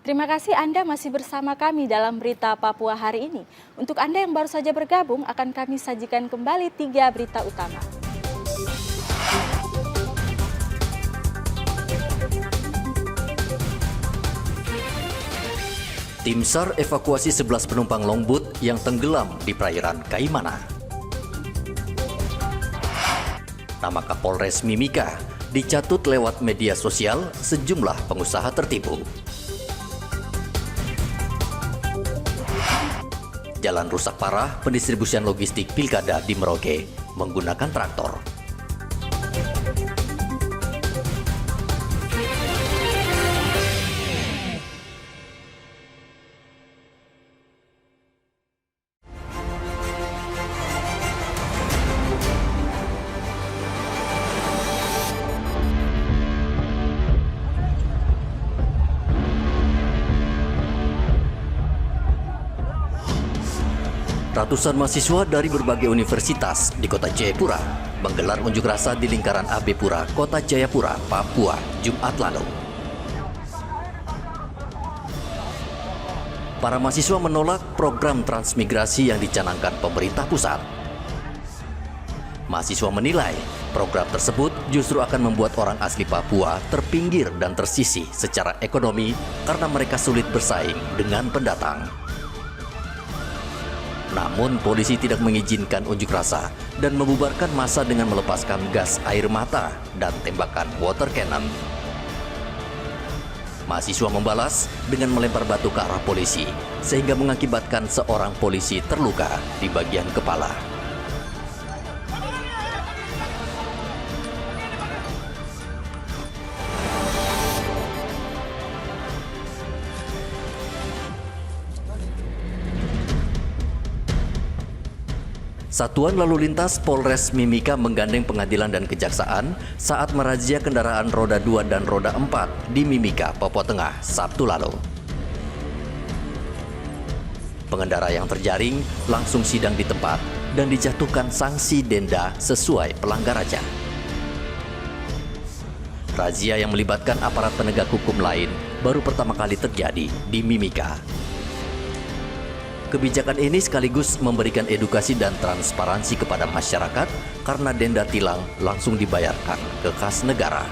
Terima kasih Anda masih bersama kami dalam Berita Papua hari ini. Untuk Anda yang baru saja bergabung, akan kami sajikan kembali 3 berita utama. Tim SAR evakuasi 11 penumpang longboat yang tenggelam di perairan Kaimana. Nama Kapolres Mimika dicatut lewat media sosial, sejumlah pengusaha tertipu. Jalan rusak parah, pendistribusian logistik Pilkada di Merauke menggunakan traktor. Ratusan mahasiswa dari berbagai universitas di Kota Jayapura menggelar unjuk rasa di lingkaran AB Pura, Kota Jayapura, Papua, Jumat lalu. Para mahasiswa menolak program transmigrasi yang dicanangkan pemerintah pusat. Mahasiswa menilai program tersebut justru akan membuat orang asli Papua terpinggir dan tersisih secara ekonomi karena mereka sulit bersaing dengan pendatang. Namun polisi tidak mengizinkan unjuk rasa dan membubarkan massa dengan melepaskan gas air mata dan tembakan water cannon. Mahasiswa membalas dengan melempar batu ke arah polisi sehingga mengakibatkan seorang polisi terluka di bagian kepala. Satuan Lalu Lintas Polres Mimika menggandeng pengadilan dan kejaksaan saat merazia kendaraan roda 2 dan roda 4 di Mimika, Papua Tengah, Sabtu lalu. Pengendara yang terjaring langsung sidang di tempat dan dijatuhkan sanksi denda sesuai pelanggar aja. Razia yang melibatkan aparat penegak hukum lain baru pertama kali terjadi di Mimika. Kebijakan ini sekaligus memberikan edukasi dan transparansi kepada masyarakat karena denda tilang langsung dibayarkan ke kas negara.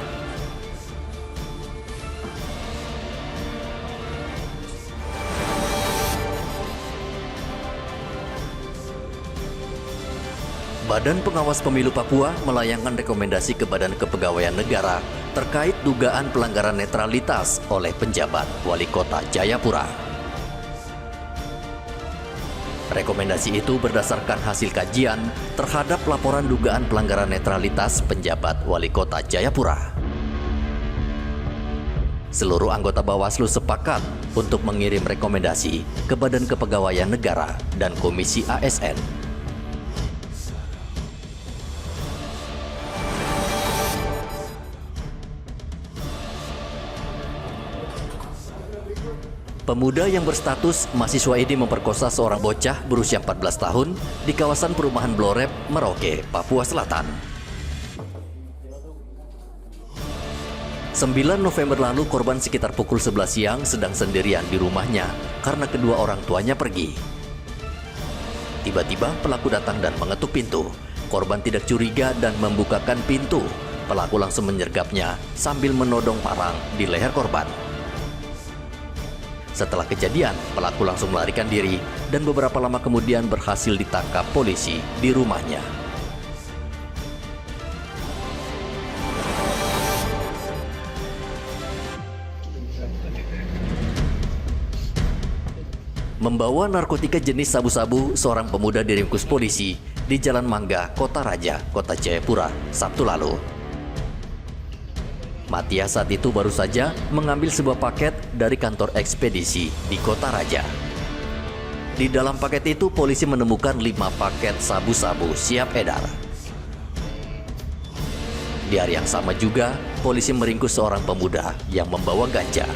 Badan Pengawas Pemilu Papua melayangkan rekomendasi ke Badan Kepegawaian Negara terkait dugaan pelanggaran netralitas oleh penjabat Wali Kota Jayapura. Rekomendasi itu berdasarkan hasil kajian terhadap laporan dugaan pelanggaran netralitas penjabat Wali Kota Jayapura. Seluruh anggota Bawaslu sepakat untuk mengirim rekomendasi ke Badan Kepegawaian Negara dan Komisi ASN. Pemuda yang berstatus mahasiswa ini memperkosa seorang bocah berusia 14 tahun di kawasan perumahan Blorep, Merauke, Papua Selatan. 9 November lalu korban sekitar pukul 11 siang sedang sendirian di rumahnya karena kedua orang tuanya pergi. Tiba-tiba pelaku datang dan mengetuk pintu. Korban tidak curiga dan membukakan pintu. Pelaku langsung menyergapnya sambil menodong parang di leher korban. Setelah kejadian, pelaku langsung melarikan diri dan beberapa lama kemudian berhasil ditangkap polisi di rumahnya. Membawa narkotika jenis sabu-sabu, seorang pemuda diringkus polisi di Jalan Mangga, Kota Raja, Kota Jayapura, Sabtu lalu. Matias saat itu baru saja mengambil sebuah paket dari kantor ekspedisi di Kota Raja. Di dalam paket itu polisi menemukan 5 paket sabu-sabu siap edar. Di hari yang sama juga, polisi meringkus seorang pemuda yang membawa ganja.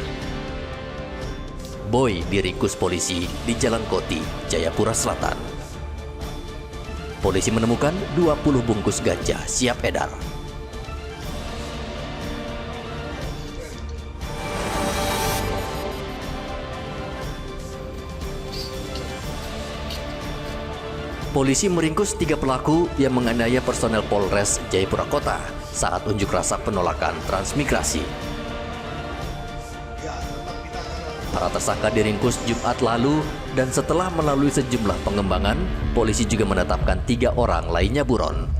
Boy diringkus polisi di Jalan Koti, Jayapura Selatan. Polisi menemukan 20 bungkus ganja siap edar. Polisi meringkus 3 pelaku yang menganiaya personel Polres Jayapura Kota saat unjuk rasa penolakan transmigrasi. Para tersangka diringkus Jumat lalu dan setelah melalui sejumlah pengembangan, polisi juga menetapkan 3 orang lainnya buron.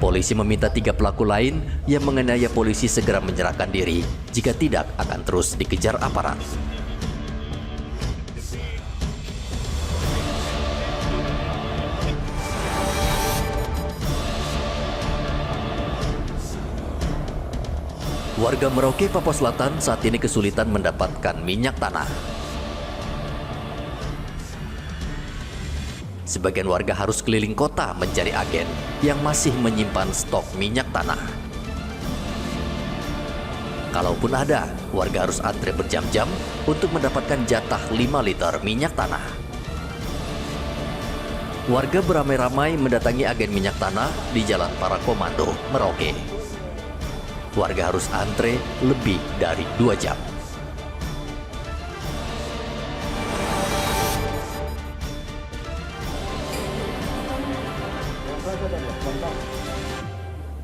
Polisi meminta 3 pelaku lain yang menganiaya polisi segera menyerahkan diri, jika tidak akan terus dikejar aparat. Warga Merauke, Papua Selatan saat ini kesulitan mendapatkan minyak tanah. Sebagian warga harus keliling kota mencari agen yang masih menyimpan stok minyak tanah. Kalaupun ada, warga harus antre berjam-jam untuk mendapatkan jatah 5 liter minyak tanah. Warga beramai-ramai mendatangi agen minyak tanah di Jalan Para Komando, Merauke. Warga harus antre lebih dari 2 jam.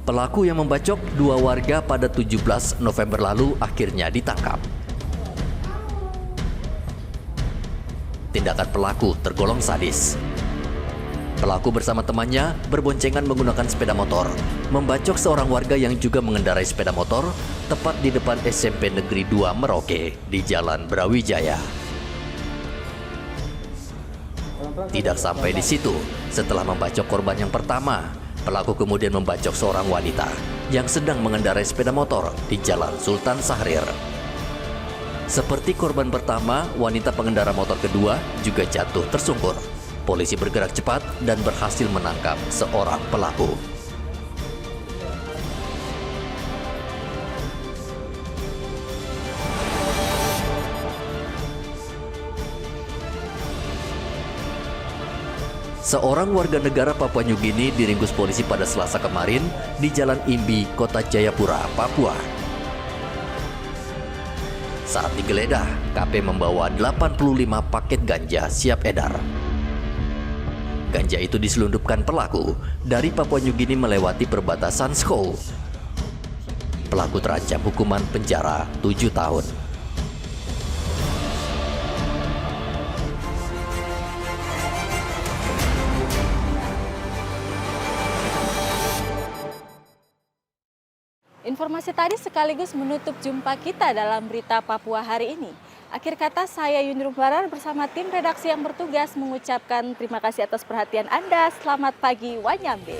Pelaku yang membacok 2 warga pada 17 November lalu akhirnya ditangkap. Tindakan pelaku tergolong sadis. Pelaku bersama temannya berboncengan menggunakan sepeda motor, membacok seorang warga yang juga mengendarai sepeda motor tepat di depan SMP Negeri 2 Merauke di Jalan Brawijaya. Tidak sampai di situ, setelah membacok korban yang pertama, pelaku kemudian membacok seorang wanita yang sedang mengendarai sepeda motor di Jalan Sultan Syahrir. Seperti korban pertama, wanita pengendara motor kedua juga jatuh tersungkur. Polisi bergerak cepat dan berhasil menangkap seorang pelaku. Seorang warga negara Papua New Guinea diringkus polisi pada Selasa kemarin di Jalan Imbi, Kota Jayapura, Papua. Saat digeledah, KP membawa 85 paket ganja siap edar. Ganja itu diselundupkan pelaku dari Papua New Guinea melewati perbatasan Skou. Pelaku terancam hukuman penjara 7 tahun. Informasi tadi sekaligus menutup jumpa kita dalam berita Papua hari ini. Akhir kata, saya Yunir Barar bersama tim redaksi yang bertugas mengucapkan terima kasih atas perhatian Anda. Selamat pagi, Wanyambe.